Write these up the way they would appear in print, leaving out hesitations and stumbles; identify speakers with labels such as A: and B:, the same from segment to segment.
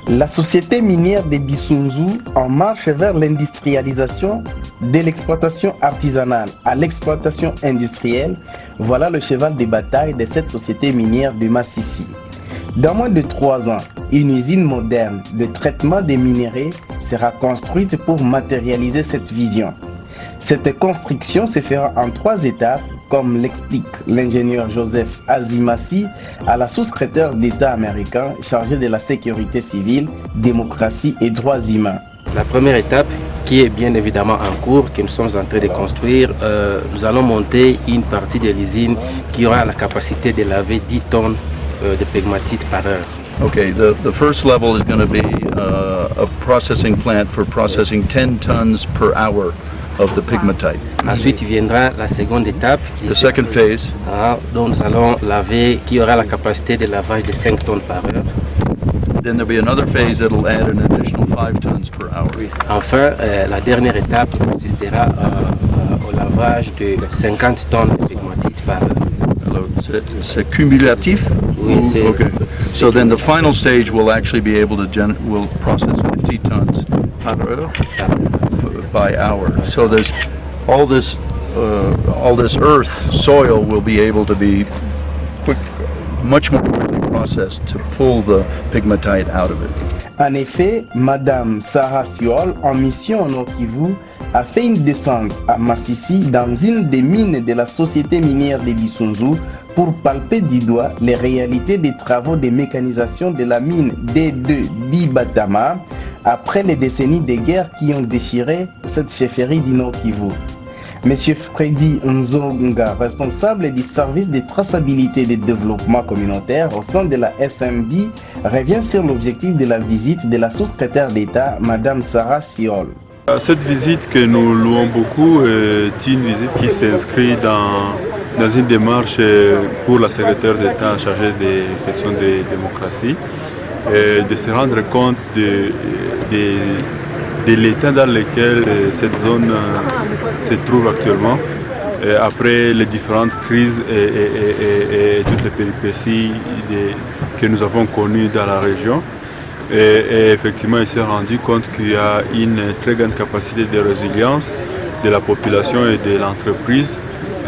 A: La société minière de Bissounzou en marche vers l'industrialisation de l'exploitation artisanale à l'exploitation industrielle. Voilà le cheval de bataille de cette société minière de Massissi. Dans moins de 3 ans, une usine moderne de traitement des minerais sera construite pour matérialiser cette vision. Cette construction se fera en 3 étapes, comme l'explique l'ingénieur Joseph Azimassi à la sous-secrétaire d'État américain chargée de la sécurité civile, démocratie et droits humains.
B: La première étape, qui est bien évidemment en cours, que nous sommes en train de construire, nous allons monter une partie de l'usine qui aura la capacité de laver 10 tonnes de pegmatite par heure.
C: Okay, the first level is going to be a processing plant for processing 10 tons per hour of the pegmatite.
B: Ensuite viendra la seconde étape.
C: The second phase.
B: Donc nous allons laver, qui aura la capacité de lavage de 5 tonnes par heure.
C: Then there'll be another phase that will add an additional 5 tons per hour.
B: Enfin, la dernière étape consistera au lavage de 50 tonnes de pegmatite par heure.
C: C'est cumulatif?
B: Oui, c'est...
C: Okay. So then the final stage will actually be able to will process 50 tons par heure by hour. So there's all this earth, soil will be able to be much more quickly processed to pull the pegmatite out of it.
A: En effet, Madame Sarah Siol, en mission au Nord-Kivu, a fait une descente à Massissi dans une des mines de la société minière de Bissounzou pour palper du doigt les réalités des travaux de mécanisation de la mine D2 Bibatama après les décennies de guerre qui ont déchiré cette chefferie du Nord-Kivu. Monsieur Freddy Nzonga, responsable du service de traçabilité et de développement communautaire au sein de la SMB, revient sur l'objectif de la visite de la sous-secrétaire d'État, Madame Sarah Siol.
D: Cette visite que nous louons beaucoup est une visite qui s'inscrit dans une démarche pour la secrétaire d'État chargée des questions de démocratie, de se rendre compte de l'état dans lequel cette zone se trouve actuellement, après les différentes crises et toutes les péripéties que nous avons connues dans la région. Et effectivement, il s'est rendu compte qu'il y a une très grande capacité de résilience de la population et de l'entreprise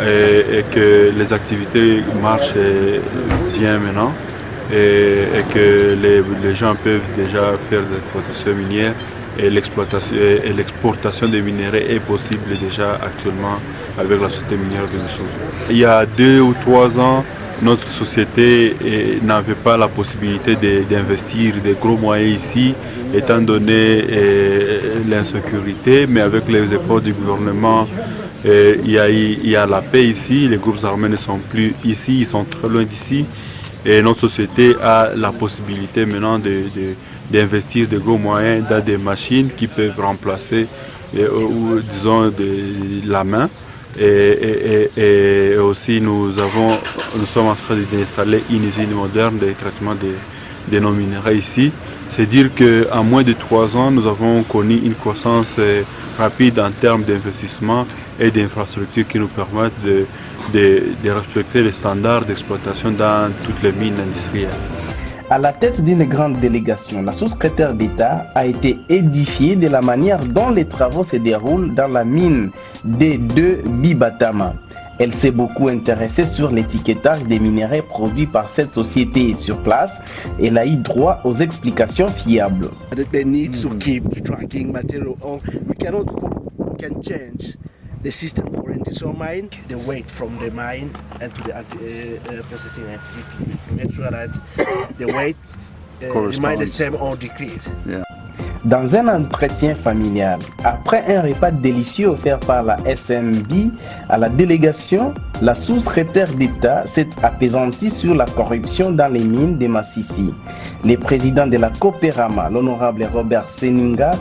D: et que les activités marchent bien maintenant et que les gens peuvent déjà faire de l'exploitation minière et l'exportation des minéraux est possible déjà actuellement avec la société minière de Bissounzou. Il y a 2 ou 3 ans, notre société n'avait pas la possibilité d'investir des gros moyens ici, étant donné l'insécurité, mais avec les efforts du gouvernement, il y a la paix ici, les groupes armés ne sont plus ici, ils sont très loin d'ici, et notre société a la possibilité maintenant d'investir de gros moyens dans des machines qui peuvent remplacer, disons, la main. Et aussi nous sommes en train d'installer une usine moderne de traitement de nos minéraux ici. C'est dire qu'en moins de 3 ans, nous avons connu une croissance rapide en termes d'investissement et d'infrastructures qui nous permettent de respecter les standards d'exploitation dans toutes les mines industrielles.
A: À la tête d'une grande délégation, la sous-secrétaire d'État a été édifiée de la manière dont les travaux se déroulent dans la mine D2 Bibatama. Elle s'est beaucoup intéressée sur l'étiquetage des minéraux produits par cette société sur place. Elle a eu droit aux explications fiables.
E: They need to keep tracking material. We can change the system for industrial mine, the weight from the mine and to the processing entity to make sure that the weight remain the same or decrease.
C: Yeah.
A: Dans un entretien familial, après un repas délicieux offert par la SMB à la délégation, la sous-secrétaire d'État s'est apaisantie sur la corruption dans les mines de Massissi. Le président de la Coopérama, l'honorable Robert Seninga,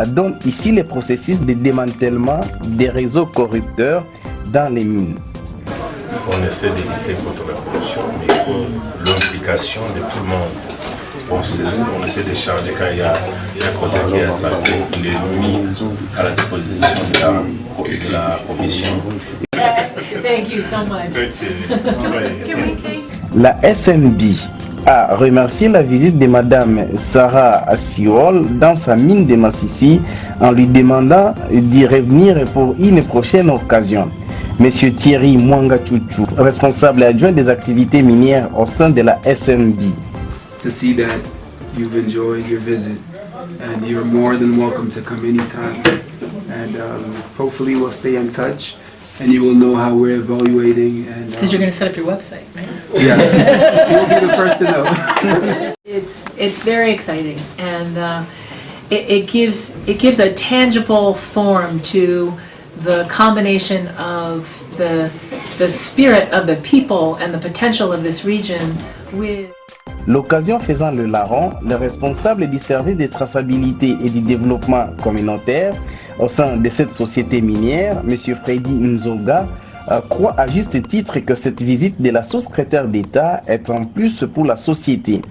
A: donne ici le processus de démantèlement des réseaux corrupteurs dans les mines.
F: On essaie d'éviter contre la corruption, mais il faut l'implication de tout le monde. On essaie de charger quand il y a un projet qui est attrapé, il est mis à la disposition de la commission.
G: Thank you so much.
A: La SMB a remercié la visite de Madame Sarah Siol dans sa mine de Massissi en lui demandant d'y revenir pour une prochaine occasion. Monsieur Thierry Mwanga-Chouchou, responsable adjoint des activités minières au sein de la SMB.
G: To see that you've enjoyed your visit and you're more than welcome to come anytime. And hopefully we'll stay in touch and you will know how we're evaluating.
H: Because you're going to set up your website, right?
G: Yes, you'll be the first to know.
H: It's very exciting, and it gives a tangible form to the combination of the spirit of the people and the potential of this region with.
A: L'occasion faisant le larron, le responsable du service de traçabilité et du développement communautaire au sein de cette société minière, M. Freddy Nzoga, croit à juste titre que cette visite de la sous-secrétaire d'État est en plus pour la société.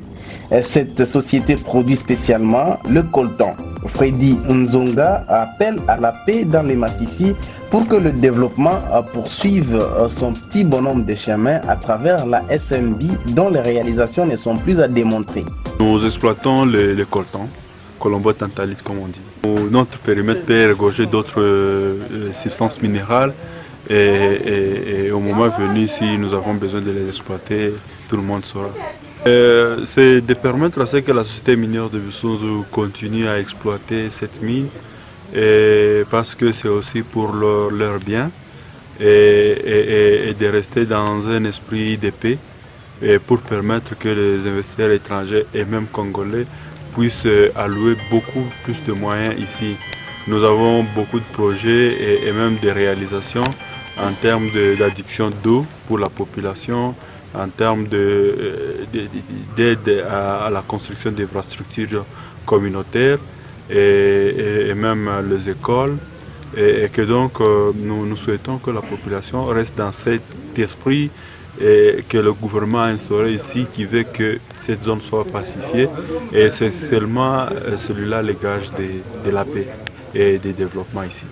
A: Cette société produit spécialement le coltan. Freddy Nzonga appelle à la paix dans les Massissi pour que le développement poursuive son petit bonhomme de chemin à travers la SMB dont les réalisations ne sont plus à démontrer.
D: Nous exploitons le coltan, colombo-tantalite comme on dit. Notre périmètre peut regorger d'autres substances minérales et au moment venu, si nous avons besoin de les exploiter, tout le monde saura. C'est de permettre à ce que la société minière de Bisunzu continue à exploiter cette mine parce que c'est aussi pour leur bien et de rester dans un esprit de paix et pour permettre que les investisseurs étrangers et même congolais puissent allouer beaucoup plus de moyens ici. Nous avons beaucoup de projets et même des réalisations en termes d'adduction d'eau pour la population, en termes d'aide à la construction d'infrastructures communautaires et même les écoles. Et que donc nous souhaitons que la population reste dans cet esprit et que le gouvernement a instauré ici qui veut que cette zone soit pacifiée. Et c'est seulement celui-là le gage de la paix et du développement ici.